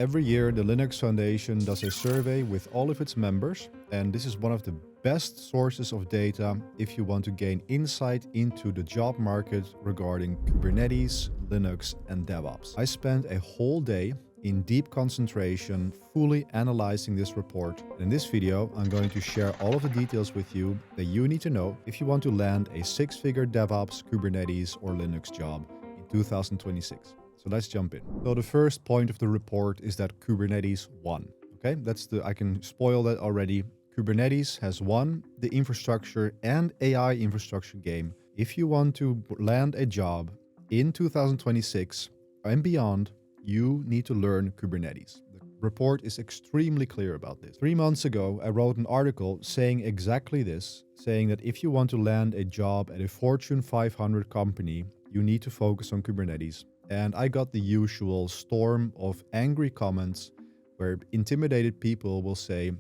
Every year, the Linux Foundation does a survey with all of its members, and this is one of the best sources of data if you want to gain insight into the job market regarding Kubernetes, Linux, and DevOps. I spent a whole day in deep concentration, fully analyzing this report. In this video, I'm going to share all of the details with you that you need to know if you want to land a six-figure DevOps, Kubernetes, or Linux job in 2026. So let's jump in. So the first point of the report is that Kubernetes won. Okay, I can spoil that already. Kubernetes has won the infrastructure and AI infrastructure game. If you want to land a job in 2026 and beyond, you need to learn Kubernetes. The report is extremely clear about this. 3 months ago, I wrote an article saying exactly this, saying that if you want to land a job at a Fortune 500 company, you need to focus on Kubernetes. And I got the usual storm of angry comments where intimidated people will say,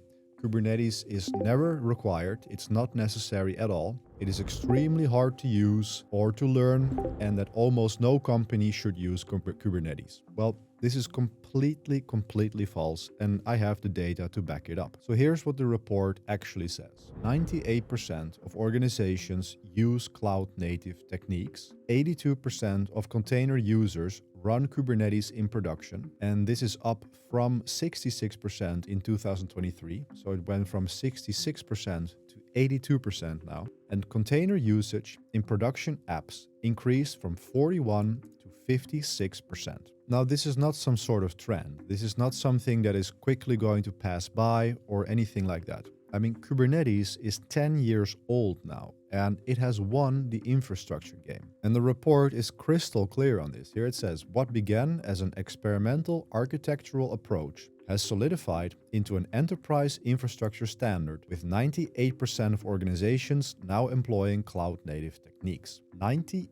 Kubernetes is never required, it's not necessary at all, it is extremely hard to use or to learn, and that almost no company should use Kubernetes. Well, this is completely false, and I have the data to back it up. So here's what the report actually says. 98% of organizations use cloud-native techniques. 82% of container users run Kubernetes in production, and this is up from 66% in 2023. So it went from 66% to 82% now. And container usage in production apps increased from 41 to 56%. Now, this is not some sort of trend. This is not something that is quickly going to pass by or anything like that. I mean, Kubernetes is 10 years old now, and it has won the infrastructure game. And the report is crystal clear on this. Here it says, what began as an experimental architectural approach has solidified into an enterprise infrastructure standard, with 98% of organizations now employing cloud-native techniques. 98%,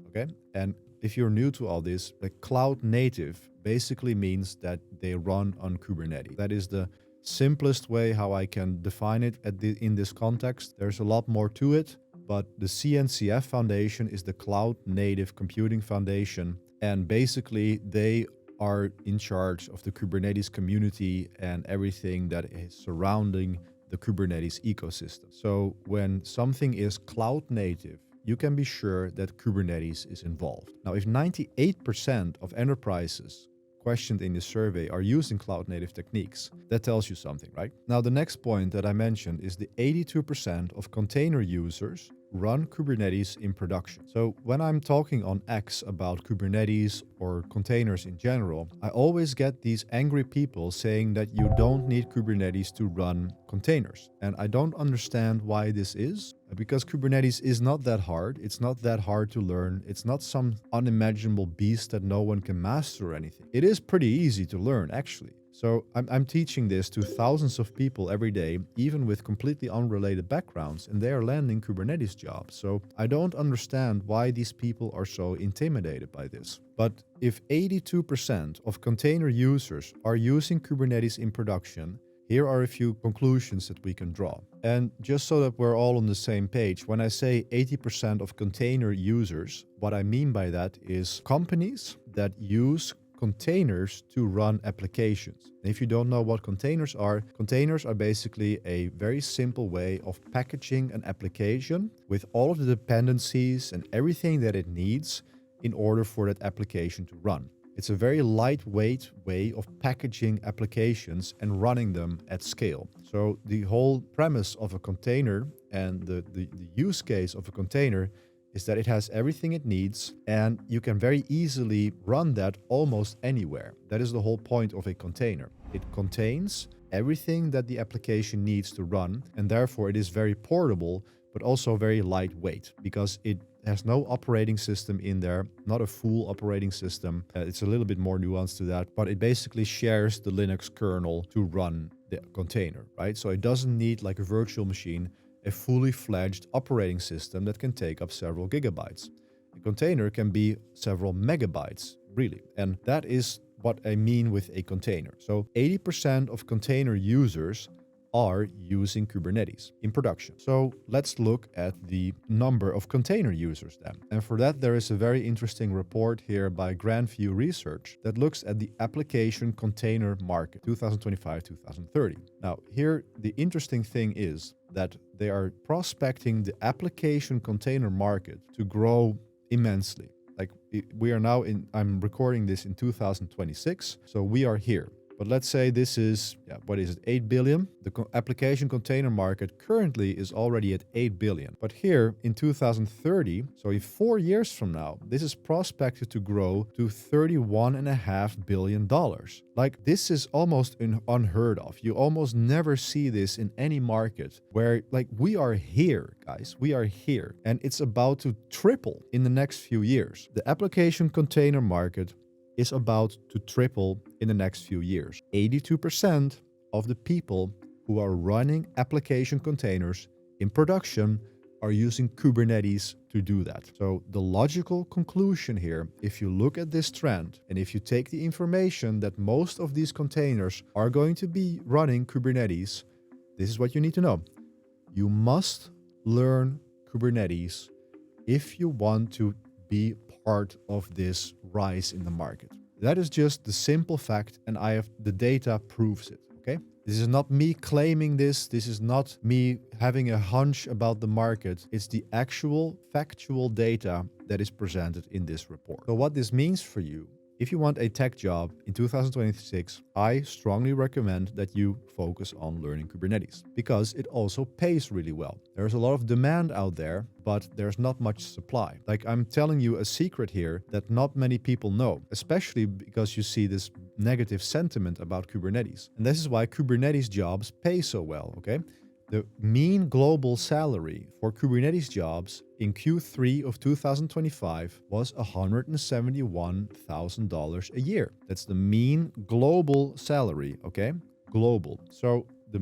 okay? And if you're new to all this, the cloud native basically means that they run on Kubernetes. That is the simplest way how I can define it in this context. There's a lot more to it, but the CNCF Foundation is the Cloud Native Computing Foundation, and basically they are in charge of the Kubernetes community and everything that is surrounding the Kubernetes ecosystem. So when something is cloud native, you can be sure that Kubernetes is involved. Now, if 98% of enterprises questioned in this survey are using cloud-native techniques, that tells you something, right? Now, the next point that I mentioned is the 82% of container users run Kubernetes in production. So when I'm talking on X about Kubernetes or containers in general, I always get these angry people saying that you don't need Kubernetes to run containers. And I don't understand why this is, because Kubernetes is not that hard. It's not that hard to learn. It's not some unimaginable beast that no one can master or anything. It is pretty easy to learn, actually. So I'm teaching this to thousands of people every day, even with completely unrelated backgrounds, and they are landing Kubernetes jobs. So I don't understand why these people are so intimidated by this. But if 82% of container users are using Kubernetes in production, here are a few conclusions that we can draw. And just so that we're all on the same page, when I say 80% of container users, what I mean by that is companies that use containers to run applications. If you don't know what containers are basically a very simple way of packaging an application with all of the dependencies and everything that it needs in order for that application to run. It's a very lightweight way of packaging applications and running them at scale. So the whole premise of a container and the use case of a container is that it has everything it needs, and you can very easily run that almost anywhere. That is the whole point of a container. It contains everything that the application needs to run, and therefore it is very portable, but also very lightweight, because it has no operating system in there, not a full operating system. It's a little bit more nuanced to that, but it basically shares the Linux kernel to run the container, right? So it doesn't need, like a virtual machine, a fully fledged operating system that can take up several gigabytes. A container can be several megabytes, really. And that is what I mean with a container. So 80% of container users are using Kubernetes in production. So let's look at the number of container users then. And for that, there is a very interesting report here by Grandview Research that looks at the application container market 2025-2030. Now, here the interesting thing is that they are prospecting the application container market to grow immensely. Like we are now I'm recording this in 2026, so we are here. But let's say this is, what is it, 8 billion? The application container market currently is already at 8 billion. But here in 2030, so in 4 years from now, this is prospected to grow to $31.5 billion. Like this is almost unheard of. You almost never see this in any market where like we are here, guys. We are here. And it's about to triple in the next few years. The application container market is about to triple in the next few years. 82% of the people who are running application containers in production are using Kubernetes to do that. So the logical conclusion here, if you look at this trend, and if you take the information that most of these containers are going to be running Kubernetes, this is what you need to know. You must learn Kubernetes if you want to be part of this rise in the market. That is just the simple fact, and the data proves it, okay? This is not me claiming this. This is not me having a hunch about the market. It's the actual factual data that is presented in this report. So what this means for you, if you want a tech job in 2026, I strongly recommend that you focus on learning Kubernetes because it also pays really well. There's a lot of demand out there, but there's not much supply. Like I'm telling you a secret here that not many people know, especially because you see this negative sentiment about Kubernetes. And this is why Kubernetes jobs pay so well, okay? The mean global salary for Kubernetes jobs in Q3 of 2025 was $171,000 a year. That's the mean global salary, okay? Global. So the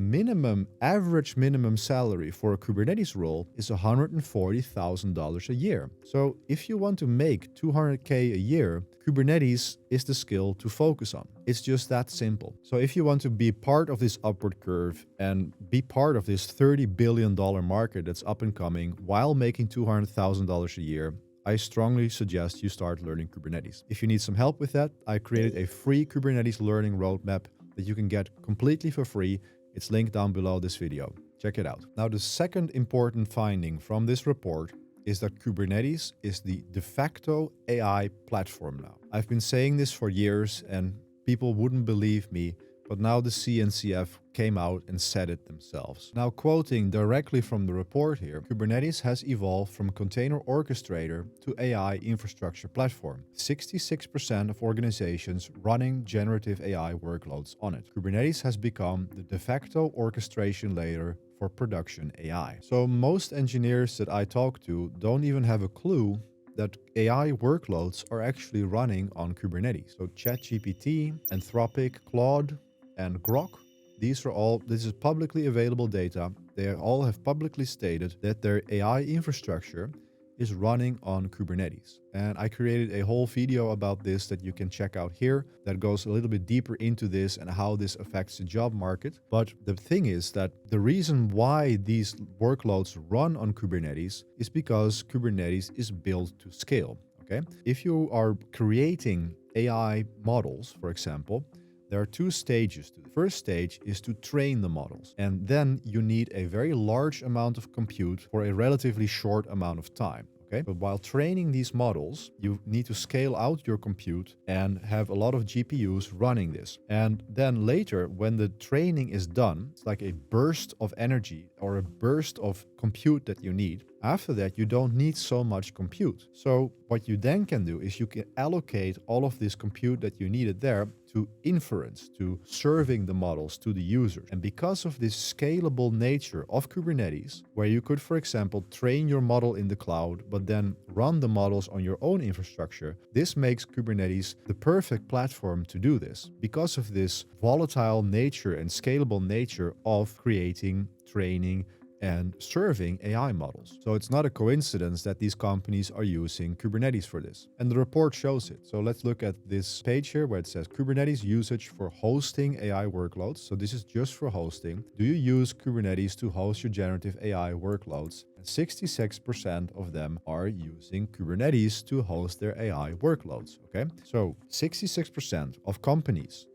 average minimum salary for a Kubernetes role is $140,000 a year. So if you want to make $200K a year, Kubernetes is the skill to focus on. It's just that simple. So if you want to be part of this upward curve and be part of this $30 billion market that's up and coming while making $200,000 a year, I strongly suggest you start learning Kubernetes. If you need some help with that, I created a free Kubernetes learning roadmap that you can get completely for free. It's linked down below this video. Check it out. Now, the second important finding from this report is that Kubernetes is the de facto AI platform now. I've been saying this for years and people wouldn't believe me, but now the CNCF came out and said it themselves. Now, quoting directly from the report here, Kubernetes has evolved from container orchestrator to AI infrastructure platform. 66% of organizations running generative AI workloads on it. Kubernetes has become the de facto orchestration layer for production AI. So most engineers that I talk to don't even have a clue that AI workloads are actually running on Kubernetes. So ChatGPT, Anthropic, Claude, and Grok, this is publicly available data. They all have publicly stated that their AI infrastructure is running on Kubernetes. And I created a whole video about this that you can check out here that goes a little bit deeper into this and how this affects the job market. But the thing is that the reason why these workloads run on Kubernetes is because Kubernetes is built to scale, okay? If you are creating AI models, for example, there are two stages to it. The first stage is to train the models, and then you need a very large amount of compute for a relatively short amount of time. Okay, but while training these models, you need to scale out your compute and have a lot of GPUs running this. And then later, when the training is done, it's like a burst of energy or a burst of compute that you need. After that, you don't need so much compute. So what you then can do is you can allocate all of this compute that you needed there to inference, to serving the models to the users. And because of this scalable nature of Kubernetes, where you could, for example, train your model in the cloud, but then run the models on your own infrastructure, this makes Kubernetes the perfect platform to do this because of this volatile nature and scalable nature of creating, training, and serving AI models. So it's not a coincidence that these companies are using Kubernetes for this. And the report shows it. So let's look at this page here where it says Kubernetes usage for hosting AI workloads. So this is just for hosting. Do you use Kubernetes to host your generative AI workloads? 66% of them are using Kubernetes to host their AI workloads. Okay, so 66% of companies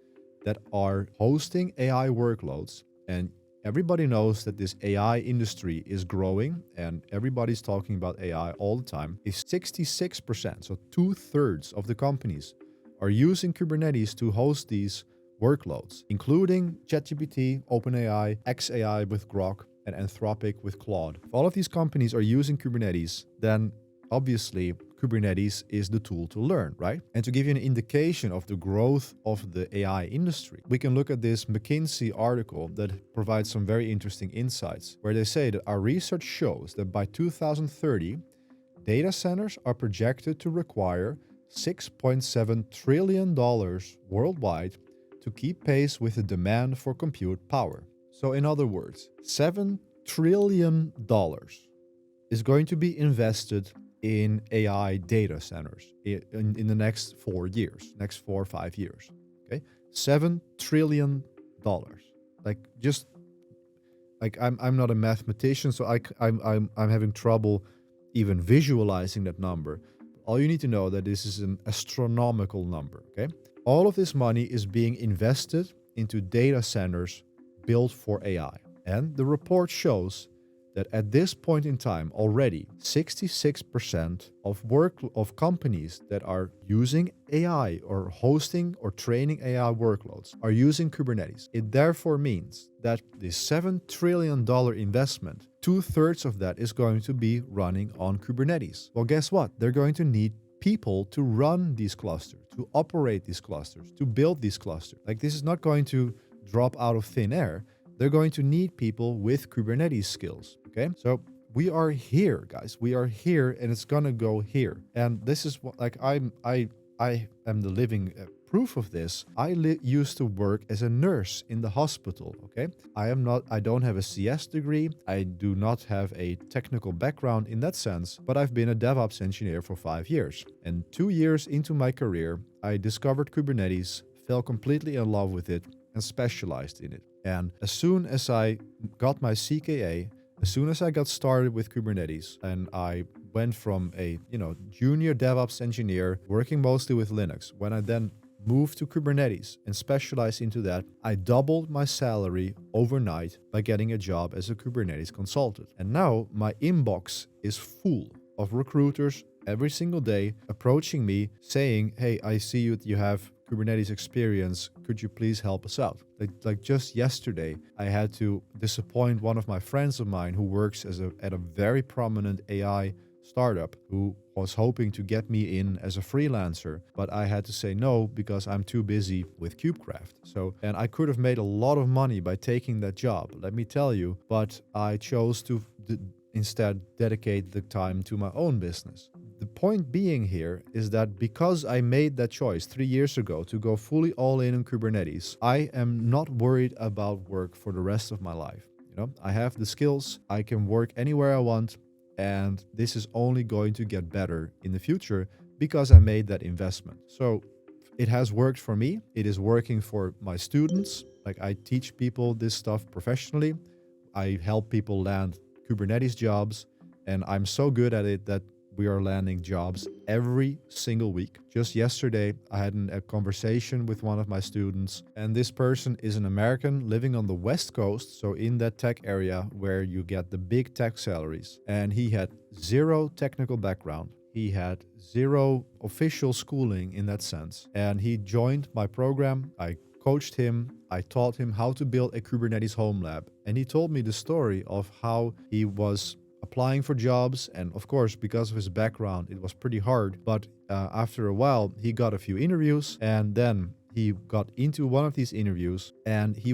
that are hosting AI workloads, and everybody knows that this AI industry is growing and everybody's talking about AI all the time, is 66%. So 2/3 of the companies are using Kubernetes to host these workloads, including ChatGPT, OpenAI, xAI with Grok, and Anthropic with Claude. If all of these companies are using Kubernetes, then obviously Kubernetes is the tool to learn, right? And to give you an indication of the growth of the AI industry, we can look at this McKinsey article that provides some very interesting insights, where they say that our research shows that by 2030, data centers are projected to require $6.7 trillion worldwide to keep pace with the demand for compute power. So in other words, $7 trillion is going to be invested in AI data centers in the next 4 years, next 4 or 5 years. Okay, $7 trillion. I'm not a mathematician, so I'm having trouble even visualizing that number. All you need to know that this is an astronomical number. Okay, all of this money is being invested into data centers built for AI, and the report shows that at this point in time already 66% of companies that are using AI or hosting or training AI workloads are using Kubernetes. It therefore means that this $7 trillion investment, 2/3 of that is going to be running on Kubernetes. Well, guess what? They're going to need people to run these clusters, to operate these clusters, to build these clusters. Like, this is not going to drop out of thin air. They're going to need people with Kubernetes skills. Okay, so we are here, guys. We are here, and it's gonna go here. And this is what, like, I am the living proof of this. I used to work as a nurse in the hospital. Okay, I don't have a CS degree. I do not have a technical background in that sense, but I've been a DevOps engineer for 5 years. And 2 years into my career, I discovered Kubernetes, fell completely in love with it, and specialized in it. And as soon as I got my CKA, as soon as I got started with Kubernetes, and I went from a junior DevOps engineer working mostly with Linux, when I then moved to Kubernetes and specialized into that, I doubled my salary overnight by getting a job as a Kubernetes consultant. And now my inbox is full of recruiters every single day approaching me saying, "Hey, I see you have Kubernetes experience. Could you please help us out?" Like just yesterday, I had to disappoint one of my friends of mine who works at a very prominent AI startup, who was hoping to get me in as a freelancer, but I had to say no because I'm too busy with KubeCraft. And I could have made a lot of money by taking that job, let me tell you, but I chose to instead dedicate the time to my own business. The point being here is that because I made that choice 3 years ago to go fully all in on Kubernetes, I am not worried about work for the rest of my life. I have the skills, I can work anywhere I want, and this is only going to get better in the future because I made that investment. So it has worked for me. It is working for my students. Like, I teach people this stuff professionally. I help people land Kubernetes jobs, and I'm so good at it that we are landing jobs every single week. Just yesterday, I had a conversation with one of my students, and this person is an American living on the West Coast, so in that tech area where you get the big tech salaries. And he had zero technical background. He had zero official schooling in that sense. And he joined my program. I coached him. I taught him how to build a Kubernetes home lab. And he told me the story of how he was applying for jobs. And of course, because of his background, it was pretty hard. But after a while, he got a few interviews, and then he got into one of these interviews, and he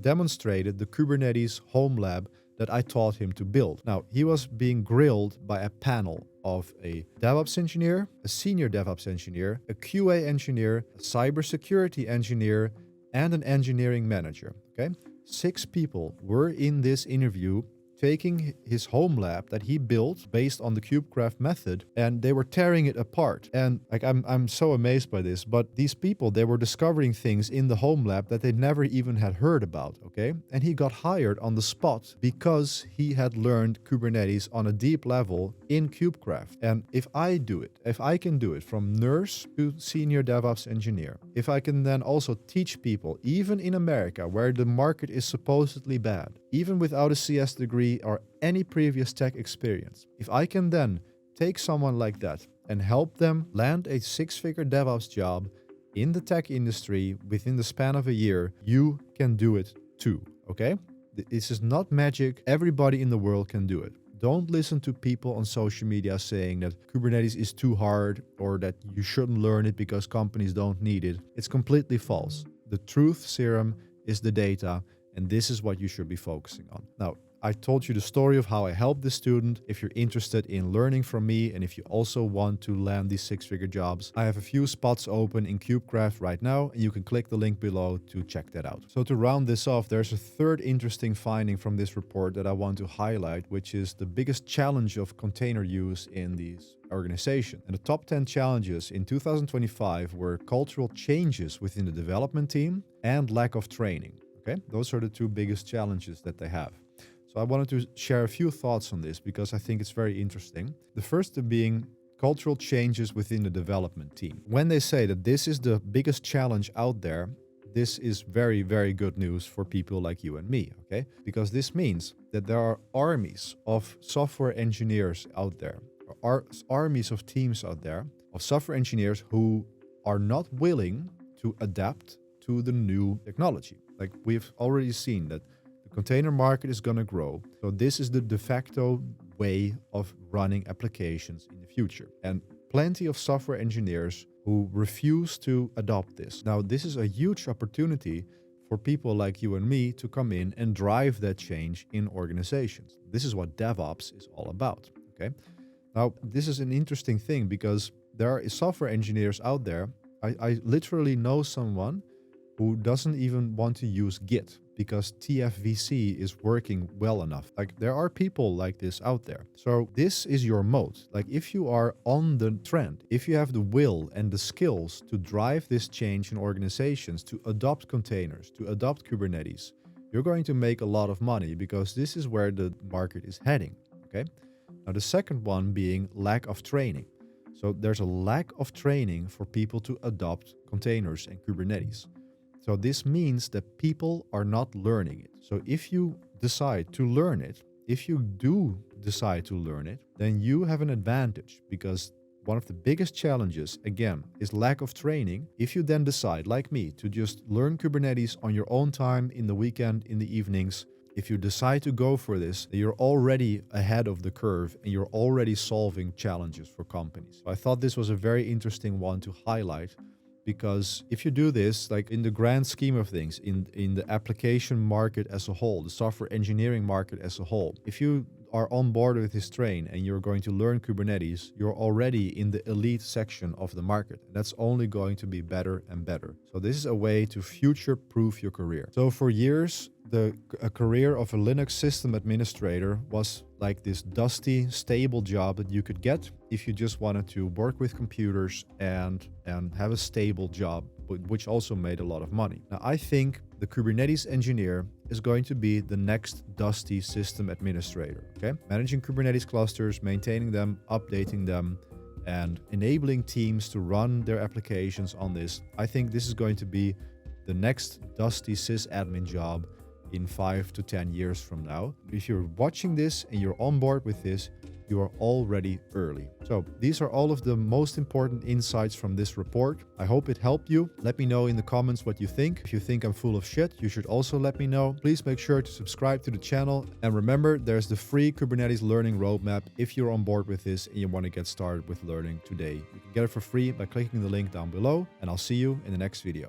demonstrated the Kubernetes home lab that I taught him to build. Now, he was being grilled by a panel of a DevOps engineer, a senior DevOps engineer, a QA engineer, a cybersecurity engineer, and an engineering manager. Okay, 6 people were in this interview taking his home lab that he built based on the KubeCraft method, and they were tearing it apart. And like I'm so amazed by this, but these people, they were discovering things in the home lab that they never even had heard about, okay? And he got hired on the spot because he had learned Kubernetes on a deep level in KubeCraft. And if I do it, if I can do it from nurse to senior DevOps engineer, if I can then also teach people, even in America where the market is supposedly bad, even without a CS degree or any previous tech experience, if I can then take someone like that and help them land a 6-figure DevOps job in the tech industry within the span of a year, you can do it too, okay? This is not magic. Everybody in the world can do it. Don't listen to people on social media saying that Kubernetes is too hard or that you shouldn't learn it because companies don't need it. It's completely false. The truth serum is the data, and this is what you should be focusing on. Now, I told you the story of how I helped this student. If you're interested in learning from me and if you also want to land these 6-figure jobs, I have a few spots open in KubeCraft right now, and you can click the link below to check that out. So to round this off, there's a third interesting finding from this report that I want to highlight, which is the biggest challenge of container use in these organizations. And the top 10 challenges in 2025 were cultural changes within the development team and lack of training. Okay, those are the 2 biggest challenges that they have. So I wanted to share a few thoughts on this because I think it's very interesting. The first being cultural changes within the development team. When they say that this is the biggest challenge out there, this is very, very good news for people like you and me, okay? Because this means that there are armies of software engineers out there, or armies of teams out there, of software engineers who are not willing to adapt to the new technology. Like we've already seen that container market is going to grow. So this is the de facto way of running applications in the future. And plenty of software engineers who refuse to adopt this. Now, this is a huge opportunity for people like you and me to come in and drive that change in organizations. This is what DevOps is all about, okay? Now, this is an interesting thing because there are software engineers out there. I literally know someone who doesn't even want to use Git because TFVC is working well enough. Like there are people like this out there. So this is your mode. Like if you are on the trend, if you have the will and the skills to drive this change in organizations, to adopt containers, to adopt Kubernetes, you're going to make a lot of money because this is where the market is heading, okay? Now the second one being lack of training. So there's a lack of training for people to adopt containers and Kubernetes. So this means that people are not learning it. So if you decide to learn it, if you do decide to learn it, then you have an advantage because one of the biggest challenges, again, is lack of training. If you then decide, like me, to just learn Kubernetes on your own time in the weekend, in the evenings, if you decide to go for this, you're already ahead of the curve and you're already solving challenges for companies. So I thought this was a very interesting one to highlight. Because if you do this, like in the grand scheme of things, in the application market as a whole, the software engineering market as a whole, if you are on board with this train and you're going to learn Kubernetes, you're already in the elite section of the market. That's only going to be better and better. So this is a way to future-proof your career. So for years, a career of a Linux system administrator was like this dusty, stable job that you could get if you just wanted to work with computers and have a stable job, which also made a lot of money. Now, I think the Kubernetes engineer is going to be the next dusty system administrator, okay? Managing Kubernetes clusters, maintaining them, updating them, and enabling teams to run their applications on this. I think this is going to be the next dusty sysadmin job in 5 to 10 years from now. If you're watching this and you're on board with this, you are already early. So these are all of the most important insights from this report. I hope it helped you. Let me know in the comments what you think. If you think I'm full of shit, you should also let me know. Please make sure to subscribe to the channel. And remember, there's the free Kubernetes learning roadmap if you're on board with this and you want to get started with learning today. You can get it for free by clicking the link down below, and I'll see you in the next video.